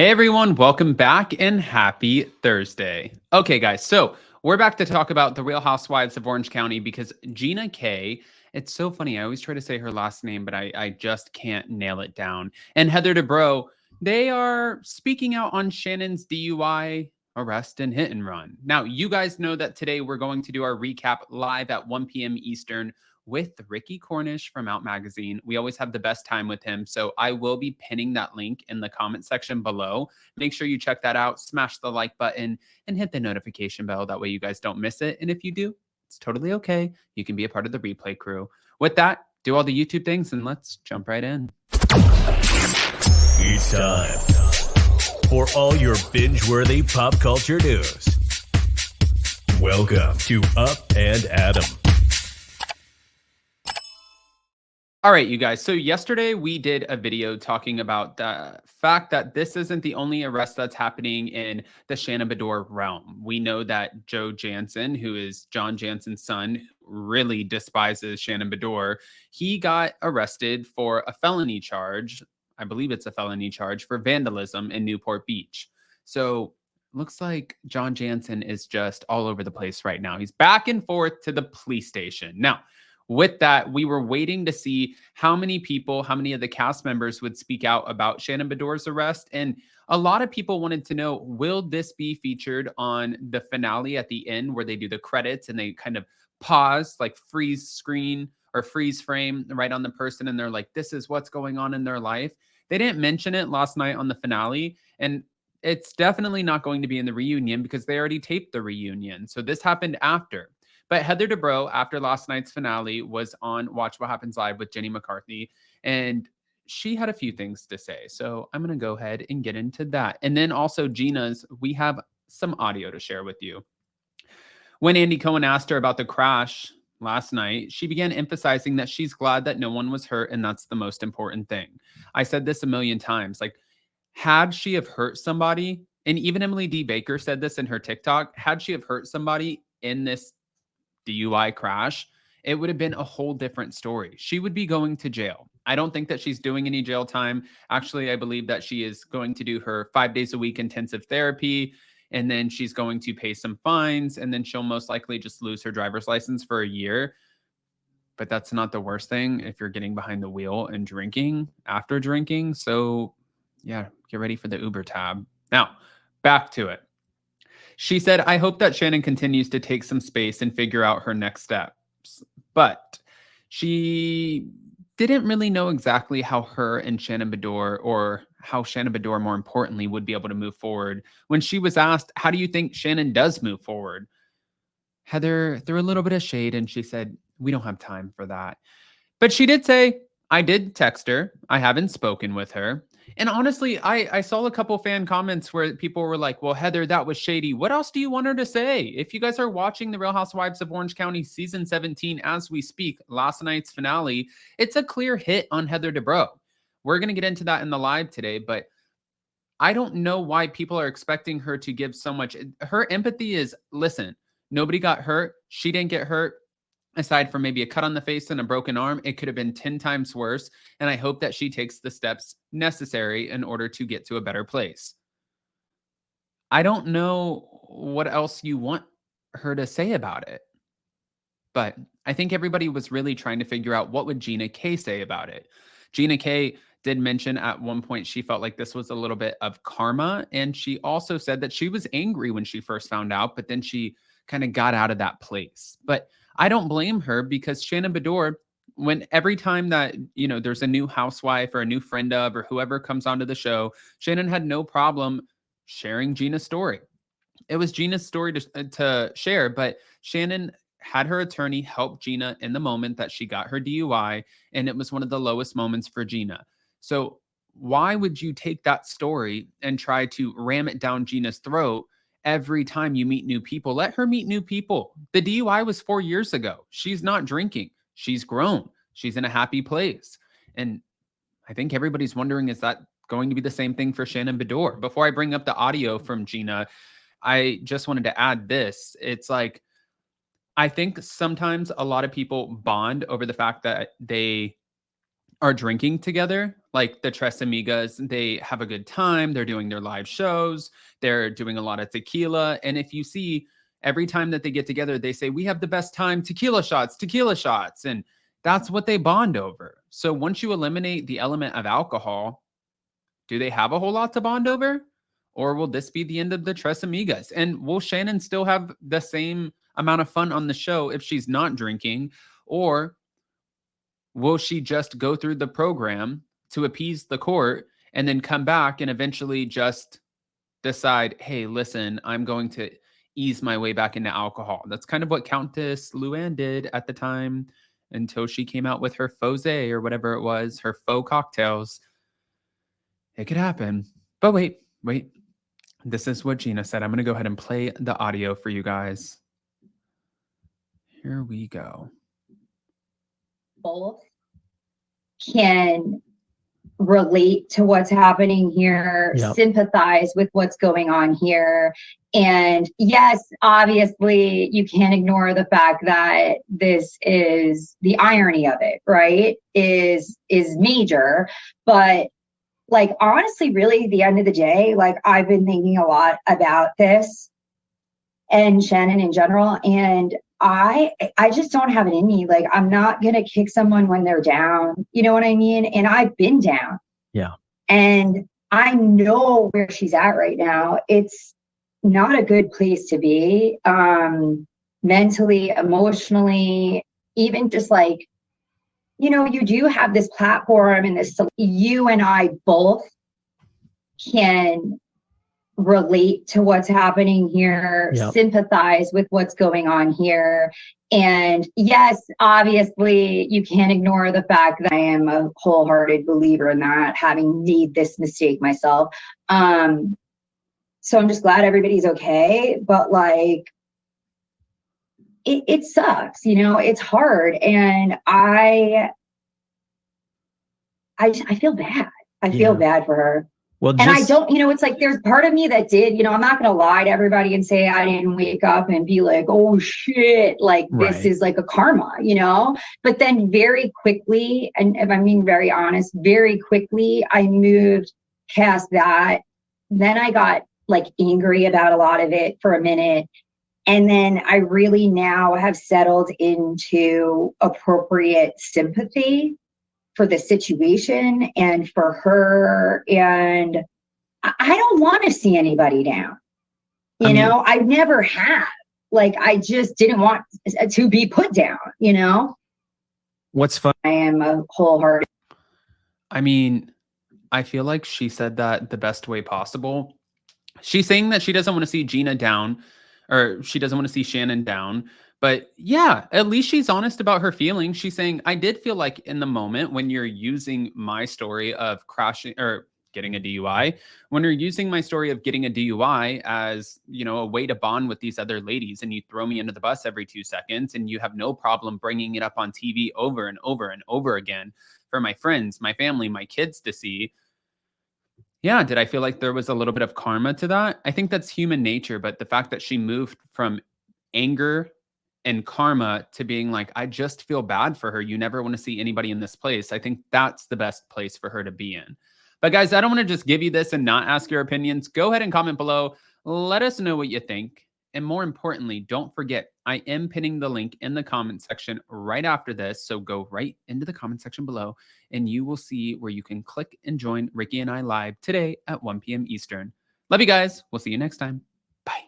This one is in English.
Hey everyone, welcome back and happy Thursday. Okay, guys, so we're back to talk about the Real Housewives of Orange County because Gina K, it's so funny. I always try to say her last name, but I just can't nail it down. And Heather Dubrow, they are speaking out on Shannon's DUI arrest and hit and run. Now, you guys know that today we're going to do our recap live at 1 p.m. Eastern with Ricky Cornish from Out Magazine. We always have the best time with him. So I will be pinning that link in the comment section below. Make sure you check that out, smash the like button, and hit the notification bell. That way you guys don't miss it. And if you do, it's totally okay. You can be a part of the replay crew. With that, do all the YouTube things and let's jump right in. It's time for all your binge-worthy pop culture news. Welcome to Up and Adam. All right, you guys. So yesterday we did a video talking about the fact that this isn't the only arrest that's happening in the Shannon Beador realm. We know that Joe Jansen, who is John Jansen's son, really despises Shannon Beador. He got arrested for a felony charge. I believe it's a felony charge for vandalism in Newport Beach. So looks like John Jansen is just all over the place right now. He's back and forth to the police station. Now, with that, we were waiting to see how many of the cast members would speak out about Shannon Beador's arrest. And a lot of people wanted to know, will this be featured on the finale at the end where they do the credits and they kind of pause, like freeze screen or freeze frame right on the person. And they're like, this is what's going on in their life. They didn't mention it last night on the finale. And it's definitely not going to be in the reunion because they already taped the reunion. So this happened after. But Heather Dubrow, after last night's finale, was on Watch What Happens Live with Jenny McCarthy, and she had a few things to say. So I'm going to go ahead and get into that. And then also Gina's, we have some audio to share with you. When Andy Cohen asked her about the crash last night, she began emphasizing that she's glad that no one was hurt, and that's the most important thing. I said this a million times. Like, had she have hurt somebody, and even Emily D. Baker said this in her TikTok, had she have hurt somebody in this DUI crash, it would have been a whole different story. She would be going to jail. I don't think that she's doing any jail time. Actually, I believe that she is going to do her 5 days a week intensive therapy, and then she's going to pay some fines, and then she'll most likely just lose her driver's license for a year. But that's not the worst thing if you're getting behind the wheel and drinking after drinking. So yeah, get ready for the Uber tab. Now, back to it. She said, I hope that Shannon continues to take some space and figure out her next steps. But she didn't really know exactly how her and Shannon Beador, or how Shannon Beador, more importantly, would be able to move forward. When she was asked, how do you think Shannon does move forward? Heather threw a little bit of shade and she said, we don't have time for that. But she did say, I did text her. I haven't spoken with her. And honestly, I saw a couple fan comments where people were like, well, Heather, that was shady. What else do you want her to say? If you guys are watching The Real Housewives of Orange County season 17 as we speak, last night's finale, it's a clear hit on Heather Dubrow. We're going to get into that in the live today, but I don't know why people are expecting her to give so much. Her empathy is, listen, nobody got hurt. She didn't get hurt. Aside from maybe a cut on the face and a broken arm, it could have been 10 times worse. And I hope that she takes the steps necessary in order to get to a better place. I don't know what else you want her to say about it. But I think everybody was really trying to figure out, what would Gina K say about it? Gina K did mention at one point she felt like this was a little bit of karma. And she also said that she was angry when she first found out, but then she kind of got out of that place. But I don't blame her, because Shannon Beador, when every time that, there's a new housewife or a new friend of, or whoever comes onto the show, Shannon had no problem sharing Gina's story. It was Gina's story to share, but Shannon had her attorney help Gina in the moment that she got her DUI, and it was one of the lowest moments for Gina. So why would you take that story and try to ram it down Gina's throat every time you meet new people? Let her meet new people. The DUI was 4 years ago. She's not drinking. She's grown. She's in a happy place. And I think everybody's wondering, is that going to be the same thing for Shannon Beador? Before I bring up the audio from Gina, I just wanted to add this. It's like, I think sometimes a lot of people bond over the fact that they are drinking together, like the Tres Amigas, they have a good time. They're doing their live shows. They're doing a lot of tequila. And if you see every time that they get together, they say, we have the best time, tequila shots, tequila shots. And that's what they bond over. So once you eliminate the element of alcohol, do they have a whole lot to bond over? Or will this be the end of the Tres Amigas? And will Shannon still have the same amount of fun on the show if she's not drinking? Or will she just go through the program to appease the court and then come back and eventually just decide, hey, listen, I'm going to ease my way back into alcohol? That's kind of what Countess Luann did at the time until she came out with her faux or whatever it was, her faux cocktails. It could happen. But wait. This is what Gina said. I'm going to go ahead and play the audio for you guys. Here we go. Both can relate to what's happening here, sympathize with what's going on here. And yes, obviously, you can't ignore the fact that this is the irony of it, right? Is major. But like, honestly, really, at the end of the day, like, I've been thinking a lot about this and Shannon in general. And I just don't have it in me. Like, I'm not going to kick someone when they're down. You know what I mean? And I've been down. Yeah. And I know where she's at right now. It's not a good place to be, mentally, emotionally, even just like, you know, you do have this platform and this, you and I both can relate to what's happening here, sympathize with what's going on here. And yes, obviously, you can't ignore the fact that I am a wholehearted believer in that, having made this mistake myself. So I'm just glad everybody's okay. But like, it sucks, you know, it's hard. And I feel bad. I feel bad for her. Well, and I don't, you know, it's like, there's part of me that did, you know, I'm not going to lie to everybody and say I didn't wake up and be like, oh shit, like this is like a karma, you know, but then very quickly, and if I'm being very honest, very quickly, I moved past that. Then I got like angry about a lot of it for a minute. And then I really now have settled into appropriate sympathy for the situation and for her. And I don't want to see anybody down. You know, I never have. Like, I just didn't want to be put down, you know? What's fun? I am a wholehearted. I mean, I feel like she said that the best way possible. She's saying that she doesn't want to see Gina down, or she doesn't want to see Shannon down. But yeah, at least she's honest about her feelings. She's saying, I did feel like in the moment when you're using my story of crashing or getting a DUI, when you're using my story of getting a DUI as, you know, a way to bond with these other ladies, and you throw me under the bus every 2 seconds, and you have no problem bringing it up on TV over and over and over again for my friends, my family, my kids to see. Yeah, did I feel like there was a little bit of karma to that? I think that's human nature, but the fact that she moved from anger and karma to being like, I just feel bad for her. You never want to see anybody in this place. I think that's the best place for her to be in. But guys, I don't want to just give you this and not ask your opinions. Go ahead and comment below. Let us know what you think. And more importantly, don't forget, I am pinning the link in the comment section right after this. So go right into the comment section below and you will see where you can click and join Ricky and I live today at 1 p.m. Eastern. Love you guys. We'll see you next time. Bye.